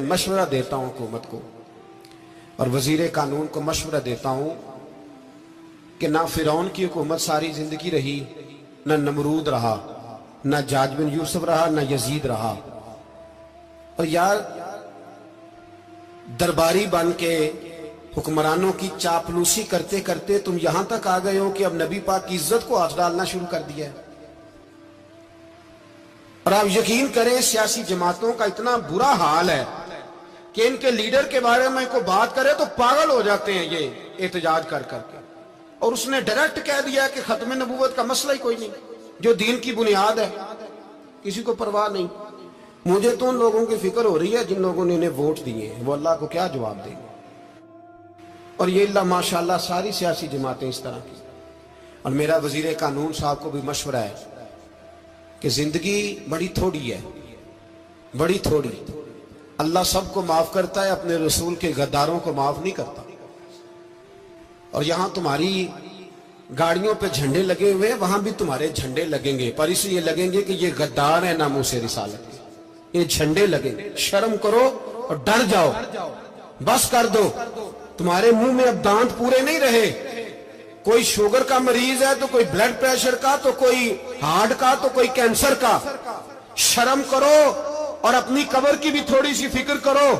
मशवरा देता हूं हुकूमत को और वजीर कानून को मशवरा देता हूं कि ना फिरौन की हुकूमत सारी जिंदगी रही, ना नमरूद रहा, ना जाज बिन यूसुफ रहा, ना यजीद रहा। और यार दरबारी बन के हुक्मरानों की चापलूसी करते करते तुम यहां तक आ गए हो कि अब नबी पाक की इज्जत को हाथ डालना शुरू कर दिया है। और आप यकीन करें सियासी जमातों का इतना बुरा हाल है कि इनके लीडर के बारे में कोई बात करे तो पागल हो जाते हैं ये एहतजाज कर करके। और उसने डायरेक्ट कह दिया कि खत्म नबूवत का मसला ही कोई नहीं, जो दीन की बुनियाद है, किसी को परवाह नहीं। मुझे तो उन लोगों की फिक्र हो रही है जिन लोगों ने इन्हें वोट दिए हैं, वो अल्लाह को क्या जवाब देंगे। और ये अल्लाह माशाल्लाह सारी सियासी जमातें इस तरह की। और मेरा वजीर कानून साहब को भी मशवरा है कि जिंदगी बड़ी थोड़ी है, बड़ी थोड़ी। अल्लाह सबको माफ करता है, अपने रसूल के गद्दारों को माफ नहीं करता। और यहां तुम्हारी गाड़ियों पे झंडे लगे हुए हैं, वहां भी तुम्हारे झंडे लगेंगे, पर इसलिए लगेंगे कि ये गद्दार है नामूसे रिसालत के, ये झंडे लगेंगे। शर्म करो और डर जाओ, बस कर दो। तुम्हारे मुंह में अब दांत पूरे नहीं रहे। कोई शुगर का मरीज है तो कोई ब्लड प्रेशर का, तो कोई हार्ट का, तो कोई कैंसर का। शर्म करो और अपनी कब्र की भी थोड़ी सी फिक्र करो।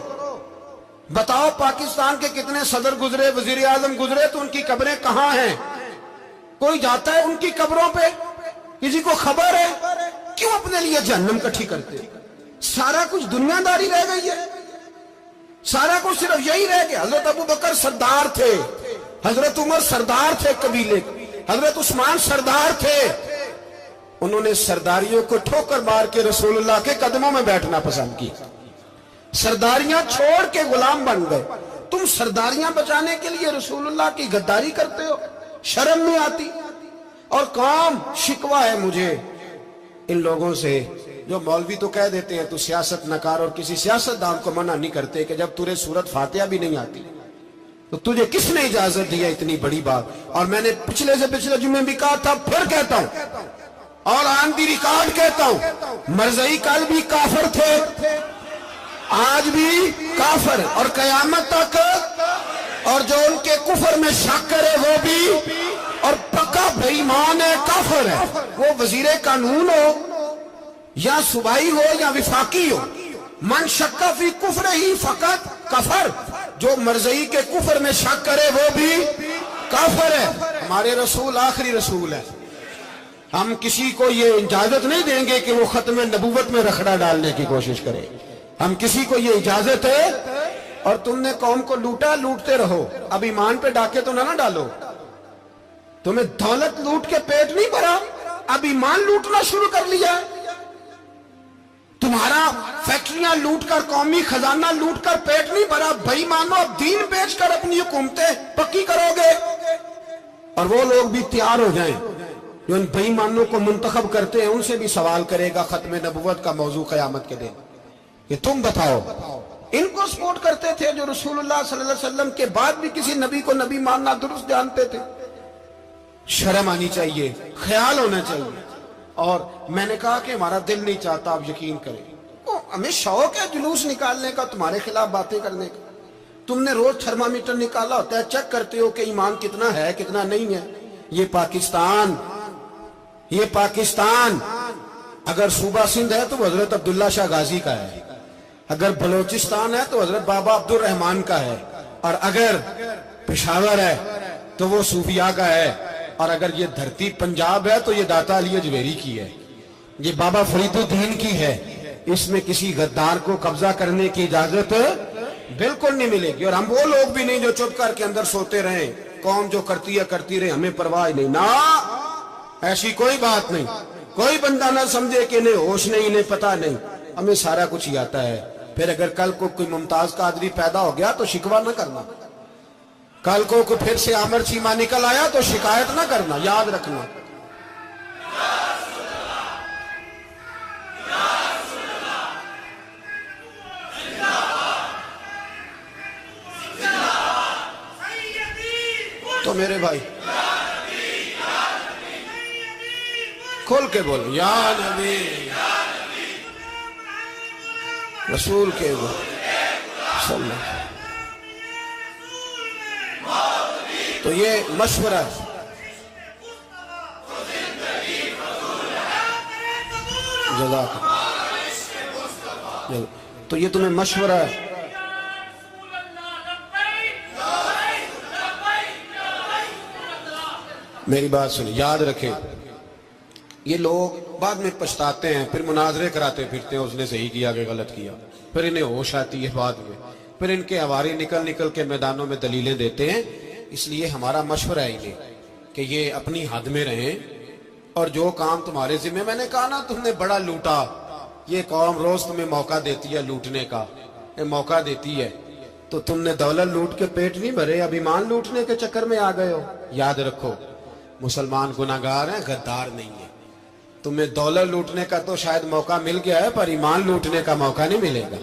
बताओ पाकिस्तान के कितने सदर गुजरे, वजीर आजम गुजरे, तो उनकी कब्रें कहां हैं? कोई जाता है उनकी कब्रों पे? किसी को खबर है? क्यों अपने लिए जहन्नम इकट्ठी करते? सारा कुछ दुनियादारी रह गई है, सारा कुछ सिर्फ यही रह गया। हजरत अबू बकर सरदार थे, हजरत उमर सरदार थे कबीले, हजरत उस्मान सरदार थे। उन्होंने सरदारियों को ठोकर मार के रसूलुल्लाह के कदमों में बैठना पसंद किया। सरदारियां छोड़ के गुलाम बन गए। तुम सरदारियां बचाने के लिए रसूलुल्लाह की गद्दारी करते हो, शर्म नहीं आती? और कौम शिकवा है मुझे इन लोगों से जो मौलवी तो कह देते हैं तू सियासत नकार, और किसी सियासतदान को मना नहीं करते कि जब तुझे सूरत फातिहा भी नहीं आती तो तुझे किसने इजाजत दिया इतनी बड़ी बात। और मैंने पिछले से पिछले जुम्मे भी कहा था, फिर कहता हूं और आन दी रिकॉर्ड कहता हूं, मरज़ई कल भी काफिर थे, आज भी काफिर और कयामत तक। और जो उनके कुफर में शक करे वो भी, और पक्का बेईमान है, काफिर है। वो वजीर कानून हो या सूबाई हो या विफाकी हो, मन शक्का फी कुफर ही फकत कफर। जो मरज़ई के कुफर में शक करे वो भी काफिर है। हमारे रसूल आखिरी रसूल है। हम किसी को ये इजाजत नहीं देंगे कि वो खत्म नबूवत में रखड़ा डालने की कोशिश करे। हम किसी को ये इजाजत है। और तुमने कौम को लूटा, लूटते रहो, अब ईमान पे डाके तो ना डालो। तुम्हें दौलत लूट के पेट नहीं भरा, अब ईमान लूटना शुरू कर लिया। तुम्हारा फैक्ट्रियां लूटकर, कौमी खजाना लूटकर पेट नहीं भरा, बेईमानो अब दीन बेचकर अपनी हुकूमतें पक्की करोगे। और वो लोग भी तैयार हो जाएं जो इन बेईमानों को मुंतखब करते हैं, उनसे भी सवाल करेगा खत्म नबुव्वत का मौजू कयामत के दिन कि तुम बताओ। इनको सपोर्ट करते थे जो रसूलुल्लाह सल्लल्लाहु अलैहि वसल्लम के बाद भी किसी नबी को नबी मानना दुरुस्त जानते थे। शर्म आनी चाहिए, ख्याल होना चाहिए। और मैंने कहा कि हमारा दिल नहीं चाहता, आप यकीन करें, हमें शौक है जुलूस निकालने का, तुम्हारे खिलाफ बातें करने का। तुमने रोज थर्मामीटर निकाला होता है, चेक करते हो कि ईमान कितना है कितना नहीं है। ये पाकिस्तान अगर सूबा सिंध है तो हजरत अब्दुल्ला शाह गाजी का है, अगर बलोचिस्तान है तो हजरत बाबा अब्दुल रहमान का है, और अगर पेशावर है तो वो सूफिया का है, और अगर ये धरती पंजाब है तो ये दाता अली अजमेरी की है, ये बाबा फरीदुद्दीन की है। इसमें किसी गद्दार को कब्जा करने की इजाजत बिल्कुल नहीं मिलेगी। और हम वो लोग भी नहीं जो चुप करके अंदर सोते रहे, कौम जो करती है करती रहे, हमें परवाह नहीं ना, ऐसी कोई बात नहीं। कोई बंदा ना समझे कि इन्हें होश नहीं, इन्हें पता नहीं, हमें सारा कुछ ही आता है। फिर अगर कल को कोई मुमताज कादरी पैदा हो गया तो शिकवा ना करना, कल को कोई फिर से आमिर चीमा निकल आया तो शिकायत ना करना, याद रखना। तो मेरे भाई खोल के बोलो, या नबी रसूल के बोलो। تو یہ مشورہ ہے. جزاک اللہ. تو یہ تمہیں مشورہ ہے. میری بات سنیں، یاد رکھیں، یہ لوگ بعد میں پچھتاتے ہیں، پھر مناظرے کراتے پھرتے ہیں اس نے صحیح کیا کہ غلط کیا، پھر انہیں ہوش آتی ہے بعد میں، پھر ان کے ہواری نکل کے میدانوں میں دلیلیں دیتے ہیں. اس لیے ہمارا مشورہ ہے انہیں کہ یہ اپنی حد میں رہیں، اور جو کام تمہارے ذمہ، میں نے کہا نا تم نے بڑا لوٹا، یہ قوم روز تمہیں موقع دیتی ہے لوٹنے کا، یہ موقع دیتی ہے، تو تم نے دولت لوٹ کے پیٹ نہیں بھرے، اب ایمان لوٹنے کے چکر میں آ گئے ہو. یاد رکھو، مسلمان گناہگار ہیں، غدار نہیں ہے. تمہیں دولت لوٹنے کا تو شاید موقع مل گیا ہے، پر ایمان لوٹنے کا موقع نہیں ملے گا.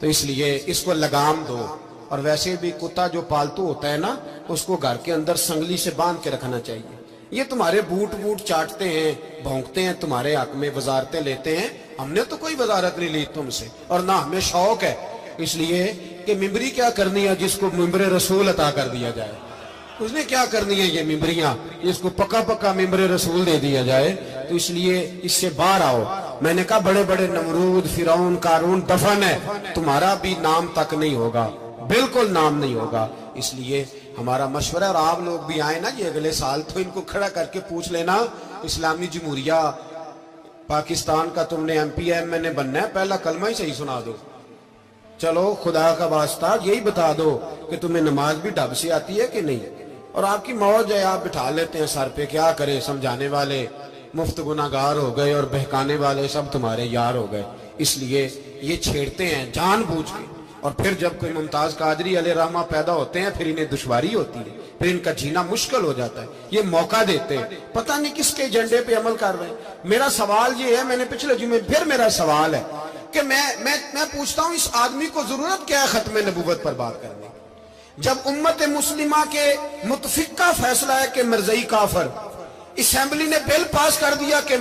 تو اس لیے اس کو لگام دو. اور ویسے بھی کتا جو پالتو ہوتا ہے نا، اس کو گھر کے اندر سنگلی سے باندھ کے رکھنا چاہیے. یہ تمہارے بوٹ چاٹتے ہیں، بھونکتے ہیں، تمہارے حق میں وزارتیں لیتے ہیں. ہم نے تو کوئی وزارت نہیں لی تم سے، اور نہ ہمیں شوق ہے. اس لیے کہ ممبری کیا کرنی ہے جس کو ممبر رسول عطا کر دیا جائے؟ اس نے کیا کرنی ہے یہ ممبریاں جس کو پکا ممبر رسول دے دیا جائے؟ تو اس لیے اس سے باہر آؤ. میں نے کہا بڑے بڑے نمرود، فرعون، قارون دفن ہے، تمہارا بھی نام تک نہیں ہوگا، بالکل نام نہیں ہوگا. اس لیے ہمارا مشورہ، اور آپ لوگ بھی آئیں نا یہ اگلے سال، تو ان کو کھڑا کر کے پوچھ لینا اسلامی جمہوریہ پاکستان کا تم نے MPM میں نے بننا ہے، پہلا کلمہ ہی صحیح سنا دو. چلو خدا کا واسطہ یہی بتا دو کہ تمہیں نماز بھی ڈھب سے آتی ہے کہ نہیں. اور آپ کی موج ہے، آپ بٹھا لیتے ہیں سر پہ، کیا کریں، سمجھانے والے مفت گناہگار ہو گئے اور بہکانے والے سب تمہارے یار ہو گئے. اس لیے یہ چھیڑتے ہیں جان بوجھ کے. اور پھر جب کوئی ممتاز قادری علیہ رحمہ پیدا ہوتے ہیں، پھر انہیں دشواری ہوتی ہے، پھر ان کا جینا مشکل ہو جاتا ہے. یہ موقع دیتے ہیں، پتہ نہیں کس کے ایجنڈے پہ عمل کر رہے ہیں. میرا سوال یہ ہے، میں نے پچھلے جمعے پھر میرا سوال ہے کہ میں پوچھتا ہوں، اس آدمی کو ضرورت کیا ہے ختم نبوت پر بات کرنے؟ جب امت مسلمہ کے متفق کا فیصلہ ہے کہ مرزائی کافر، اسمبلی نے بل پاس کر دیا کہ